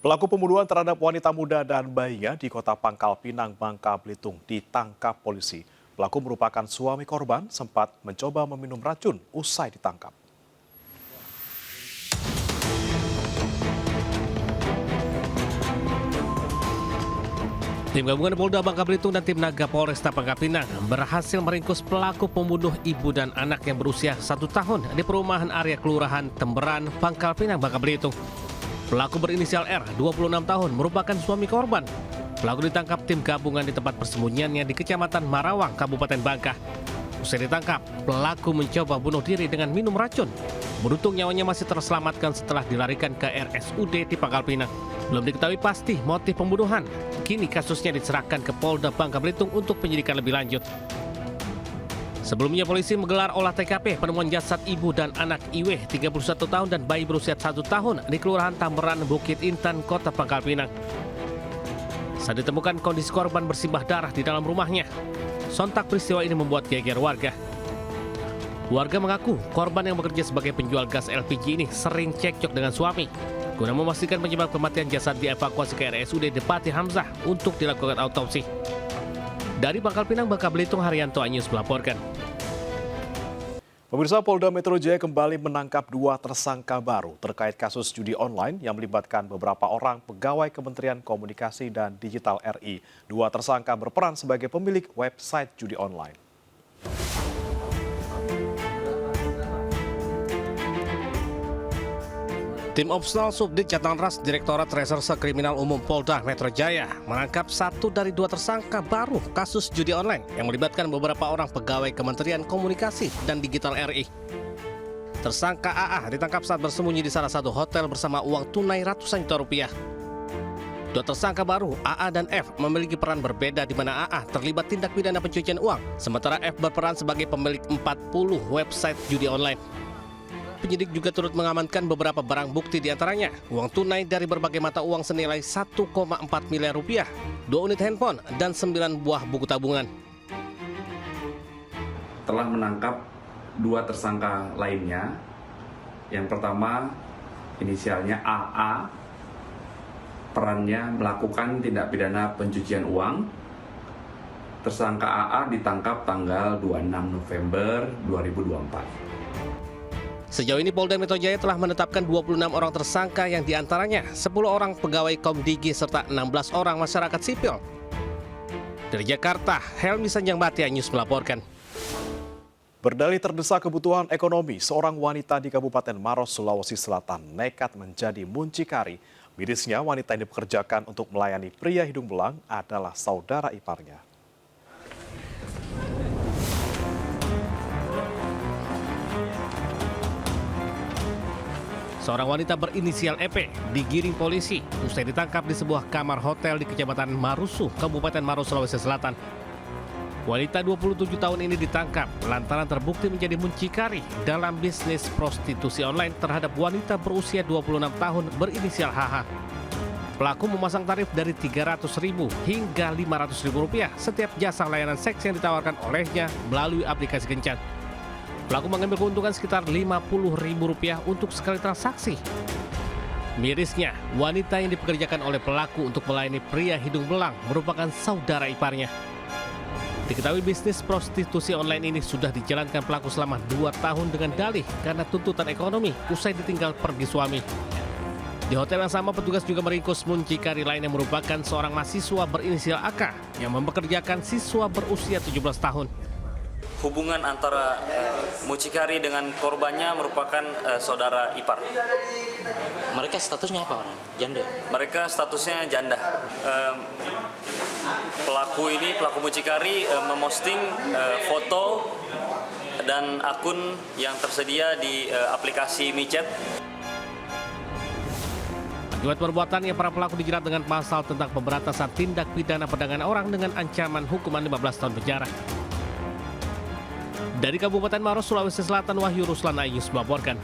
Pelaku pembunuhan terhadap wanita muda dan bayinya di kota Pangkal Pinang, Bangka Belitung ditangkap polisi. Pelaku merupakan suami korban, sempat mencoba meminum racun usai ditangkap. Tim gabungan Polda Bangka Belitung dan tim Naga Polresta Pangkal Pinang berhasil meringkus pelaku pembunuh ibu dan anak yang berusia 1 tahun di perumahan area Kelurahan Temberan, Pangkal Pinang, Bangka Belitung. Pelaku berinisial R, 26 tahun, merupakan suami korban. Pelaku ditangkap tim gabungan di tempat persembunyiannya di Kecamatan Marawang, Kabupaten Bangka. Usai ditangkap, pelaku mencoba bunuh diri dengan minum racun. Beruntung nyawanya masih terselamatkan setelah dilarikan ke RSUD di Pangkal Pinang. Belum diketahui pasti motif pembunuhan. Kini kasusnya diserahkan ke Polda Bangka Belitung untuk penyidikan lebih lanjut. Sebelumnya polisi menggelar olah TKP penemuan jasad ibu dan anak Iweh 31 tahun dan bayi berusia 1 tahun di Kelurahan Tamberan, Bukit Intan, Kota Pangkal Pinang. Saat ditemukan kondisi korban bersimbah darah di dalam rumahnya. Sontak peristiwa ini membuat geger warga. Warga mengaku korban yang bekerja sebagai penjual gas LPG ini sering cekcok dengan suami. Guna memastikan penyebab kematian jasad dievakuasi ke RSUD Depati Hamzah untuk dilakukan autopsi. Dari Pangkal Pinang, Bangka Belitung, Haryanto Anyus melaporkan. Pemirsa, Polda Metro Jaya kembali menangkap 2 tersangka baru terkait kasus judi online yang melibatkan beberapa orang pegawai Kementerian Komunikasi dan Digital RI. 2 tersangka berperan sebagai pemilik website judi online. Tim Opsnal Subdit Jatan Ras Direktorat Reserse Kriminal Umum Polda Metro Jaya menangkap 1 dari 2 tersangka baru kasus judi online yang melibatkan beberapa orang pegawai Kementerian Komunikasi dan Digital RI. Tersangka AA ditangkap saat bersembunyi di salah satu hotel bersama uang tunai ratusan juta rupiah. 2 tersangka baru, AA dan F, memiliki peran berbeda di mana AA terlibat tindak pidana pencucian uang, sementara F berperan sebagai pemilik 40 website judi online. Penyidik juga turut mengamankan beberapa barang bukti diantaranya uang tunai dari berbagai mata uang senilai 1,4 miliar rupiah, 2 unit handphone, dan 9 buah buku tabungan. Telah menangkap 2 tersangka lainnya. Yang pertama, inisialnya AA, perannya melakukan tindak pidana pencucian uang. Tersangka AA ditangkap tanggal 26 November 2024. Sejauh ini Polda Metro Jaya telah menetapkan 26 orang tersangka yang diantaranya 10 orang pegawai Komdigi serta 16 orang masyarakat sipil. Dari Jakarta, Helmi Sanjangbati Anyus melaporkan. Berdalih terdesak kebutuhan ekonomi, seorang wanita di Kabupaten Maros, Sulawesi Selatan nekat menjadi muncikari. Mirisnya, wanita ini dipekerjakan untuk melayani pria hidung belang adalah saudara iparnya. Seorang wanita berinisial EP digiring polisi usai ditangkap di sebuah kamar hotel di Kecamatan Marusu, Kabupaten Maros, Sulawesi Selatan. Wanita 27 tahun ini ditangkap lantaran terbukti menjadi muncikari dalam bisnis prostitusi online terhadap wanita berusia 26 tahun berinisial HH. Pelaku memasang tarif dari Rp300.000 hingga Rp500.000 setiap jasa layanan seks yang ditawarkan olehnya melalui aplikasi kencan. Pelaku mengambil keuntungan sekitar Rp50.000 untuk sekali transaksi. Mirisnya, wanita yang dipekerjakan oleh pelaku untuk melayani pria hidung belang merupakan saudara iparnya. Diketahui bisnis prostitusi online ini sudah dijalankan pelaku selama 2 tahun dengan dalih karena tuntutan ekonomi usai ditinggal pergi suami. Di hotel yang sama, petugas juga meringkus muncikari lain yang merupakan seorang mahasiswa berinisial AK yang mempekerjakan siswa berusia 17 tahun. Hubungan antara mucikari dengan korbannya merupakan saudara ipar. Mereka statusnya apa? Janda? Mereka statusnya janda. Pelaku mucikari memosting foto dan akun yang tersedia di aplikasi micet. Akibat perbuatannya, para pelaku dijerat dengan pasal tentang pemberantasan tindak pidana perdagangan orang dengan ancaman hukuman 15 tahun penjara. Dari Kabupaten Maros, Sulawesi Selatan, Wahyu Ruslan Ayus melaporkan.